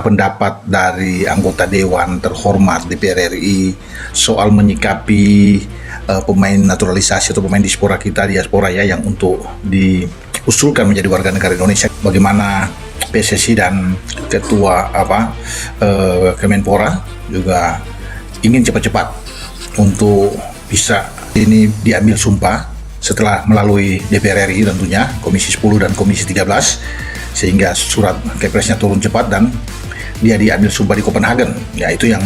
pendapat dari anggota Dewan terhormat DPR RI soal menyikapi pemain naturalisasi atau pemain diaspora kita, diaspora ya, yang untuk diusulkan menjadi warga negara Indonesia. Bagaimana PSSI dan Ketua Kemenpora juga ingin cepat-cepat untuk bisa ini diambil sumpah setelah melalui DPR RI tentunya, Komisi 10 dan Komisi 13, sehingga surat kepresnya turun cepat dan dia diambil sumpah di Copenhagen. Ya, itu yang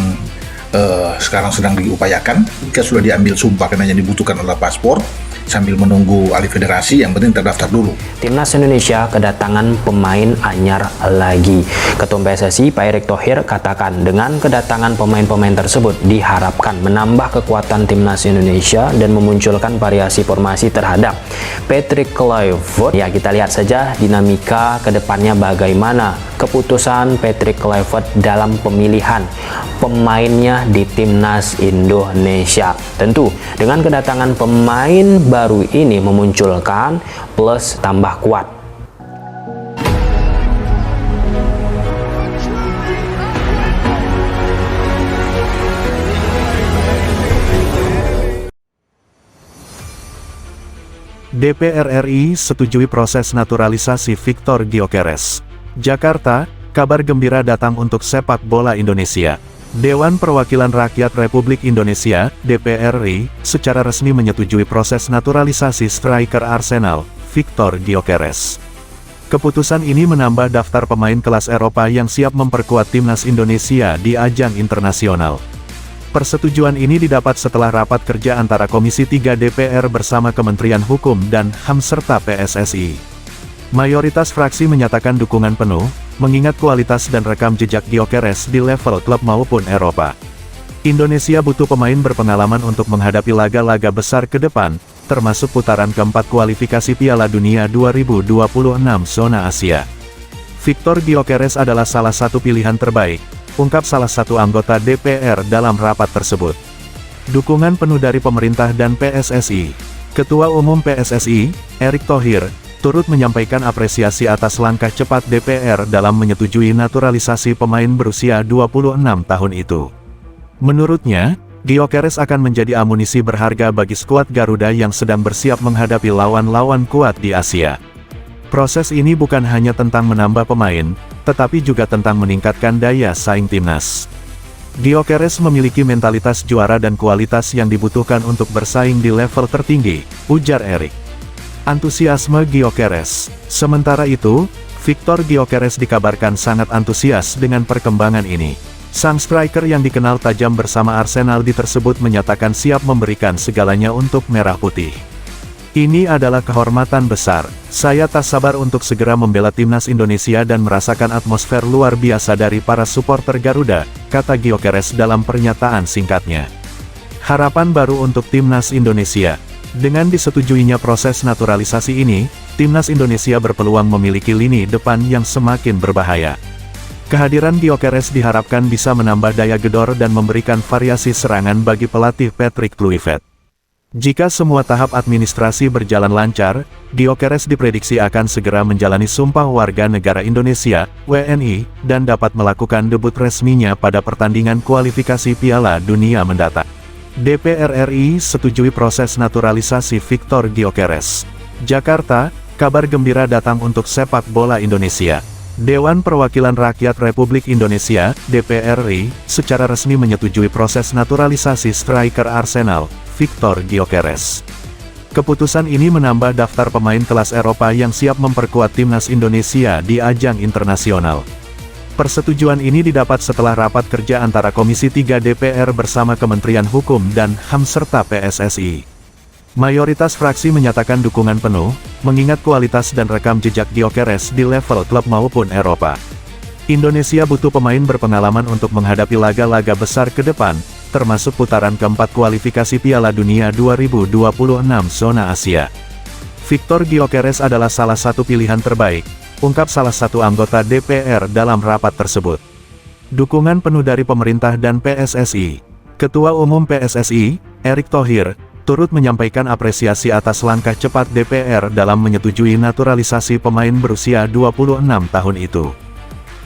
sekarang sedang diupayakan. Jika sudah diambil sumpah karena yang dibutuhkan adalah paspor, sambil menunggu alih federasi, yang penting terdaftar dulu. Timnas Indonesia kedatangan pemain anyar lagi. Ketua PSSI Pak Erick Thohir katakan dengan kedatangan pemain-pemain tersebut diharapkan menambah kekuatan Timnas Indonesia dan memunculkan variasi formasi terhadap Patrick Kluivert. Ya, kita lihat saja dinamika kedepannya bagaimana keputusan Patrick Kluivert dalam pemilihan pemainnya di Timnas Indonesia. Tentu dengan kedatangan pemain baru ini memunculkan plus tambah kuat. DPR RI setujui proses naturalisasi Victor Gyökeres. Jakarta, kabar gembira datang untuk sepak bola Indonesia. Dewan Perwakilan Rakyat Republik Indonesia, DPR RI, secara resmi menyetujui proses naturalisasi striker Arsenal, Victor Gyökeres. Keputusan ini menambah daftar pemain kelas Eropa yang siap memperkuat timnas Indonesia di ajang internasional. Persetujuan ini didapat setelah rapat kerja antara Komisi 3 DPR bersama Kementerian Hukum dan HAM serta PSSI. Mayoritas fraksi menyatakan dukungan penuh, mengingat kualitas dan rekam jejak Gyökeres di level klub maupun Eropa. Indonesia butuh pemain berpengalaman untuk menghadapi laga-laga besar ke depan, termasuk putaran keempat kualifikasi Piala Dunia 2026 zona Asia. Victor Gyökeres adalah salah satu pilihan terbaik, ungkap salah satu anggota DPR dalam rapat tersebut. Dukungan penuh dari pemerintah dan PSSI. Ketua Umum PSSI, Erick Thohir, turut menyampaikan apresiasi atas langkah cepat DPR dalam menyetujui naturalisasi pemain berusia 26 tahun itu. Menurutnya, Gyökeres akan menjadi amunisi berharga bagi skuad Garuda yang sedang bersiap menghadapi lawan-lawan kuat di Asia. Proses ini bukan hanya tentang menambah pemain, tetapi juga tentang meningkatkan daya saing timnas. Gyökeres memiliki mentalitas juara dan kualitas yang dibutuhkan untuk bersaing di level tertinggi, ujar Erick. Antusiasme Gyökeres. Sementara itu, Victor Gyökeres dikabarkan sangat antusias dengan perkembangan ini. Sang striker yang dikenal tajam bersama Arsenal tersebut menyatakan siap memberikan segalanya untuk merah putih. Ini adalah kehormatan besar. Saya tak sabar untuk segera membela timnas Indonesia dan merasakan atmosfer luar biasa dari para supporter Garuda, kata Gyökeres dalam pernyataan singkatnya. Harapan baru untuk timnas Indonesia. Dengan disetujuinya proses naturalisasi ini, timnas Indonesia berpeluang memiliki lini depan yang semakin berbahaya. Kehadiran Gyökeres diharapkan bisa menambah daya gedor dan memberikan variasi serangan bagi pelatih Patrick Kluivert. Jika semua tahap administrasi berjalan lancar, Gyökeres diprediksi akan segera menjalani Sumpah Warga Negara Indonesia, WNI, dan dapat melakukan debut resminya pada pertandingan kualifikasi Piala Dunia mendatang. DPR RI setujui proses naturalisasi Victor Gyökeres. Jakarta, kabar gembira datang untuk sepak bola Indonesia. Dewan Perwakilan Rakyat Republik Indonesia, DPR RI, secara resmi menyetujui proses naturalisasi striker Arsenal, Victor Gyökeres. Keputusan ini menambah daftar pemain kelas Eropa yang siap memperkuat timnas Indonesia di ajang internasional. Persetujuan ini didapat setelah rapat kerja antara Komisi 3 DPR bersama Kementerian Hukum dan HAM serta PSSI. Mayoritas fraksi menyatakan dukungan penuh, mengingat kualitas dan rekam jejak Gyökeres di level klub maupun Eropa. Indonesia butuh pemain berpengalaman untuk menghadapi laga-laga besar ke depan, termasuk putaran keempat kualifikasi Piala Dunia 2026 zona Asia. Victor Gyökeres adalah salah satu pilihan terbaik, ungkap salah satu anggota DPR dalam rapat tersebut. Dukungan penuh dari pemerintah dan PSSI. Ketua Umum PSSI, Erick Thohir, turut menyampaikan apresiasi atas langkah cepat DPR dalam menyetujui naturalisasi pemain berusia 26 tahun itu.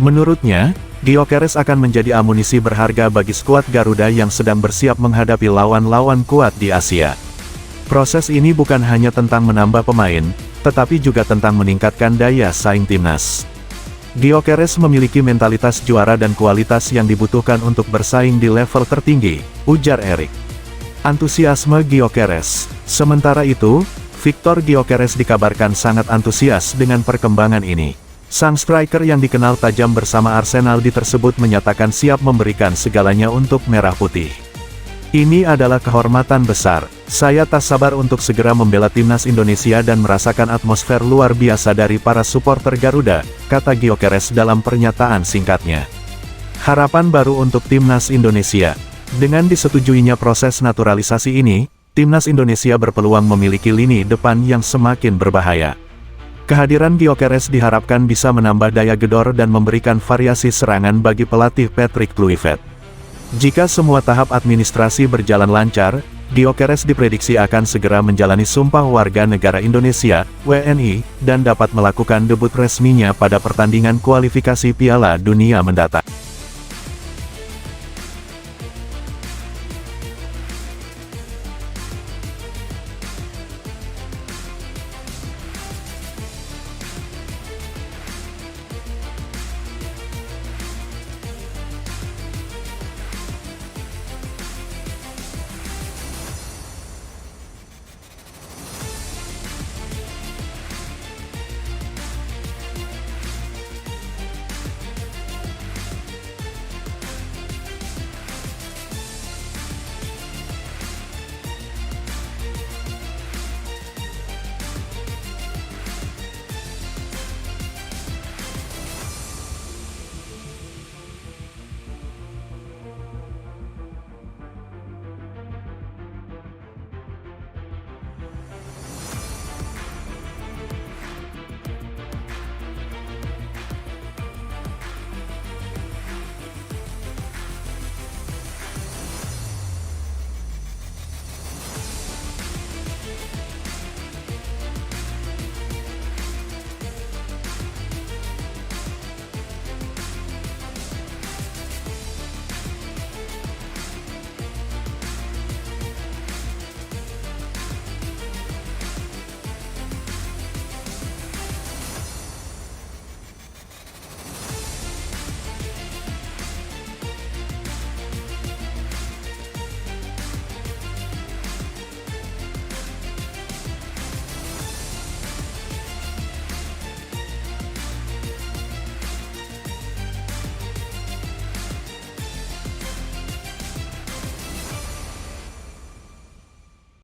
Menurutnya, Gyökeres akan menjadi amunisi berharga bagi skuad Garuda yang sedang bersiap menghadapi lawan-lawan kuat di Asia. Proses ini bukan hanya tentang menambah pemain, tetapi juga tentang meningkatkan daya saing timnas. Gyökeres memiliki mentalitas juara dan kualitas yang dibutuhkan untuk bersaing di level tertinggi, ujar Erik. Antusiasme Gyökeres. Sementara itu, Viktor Gyökeres dikabarkan sangat antusias dengan perkembangan ini. Sang striker yang dikenal tajam bersama Arsenal tersebut menyatakan siap memberikan segalanya untuk Merah Putih. Ini adalah kehormatan besar. Saya tak sabar untuk segera membela timnas Indonesia dan merasakan atmosfer luar biasa dari para supporter Garuda, kata Gyökeres dalam pernyataan singkatnya. Harapan baru untuk timnas Indonesia. Dengan disetujuinya proses naturalisasi ini, timnas Indonesia berpeluang memiliki lini depan yang semakin berbahaya. Kehadiran Gyökeres diharapkan bisa menambah daya gedor dan memberikan variasi serangan bagi pelatih Patrick Kluivert. Jika semua tahap administrasi berjalan lancar, Gyökeres diprediksi akan segera menjalani Sumpah Warga Negara Indonesia, WNI, dan dapat melakukan debut resminya pada pertandingan kualifikasi Piala Dunia mendatang.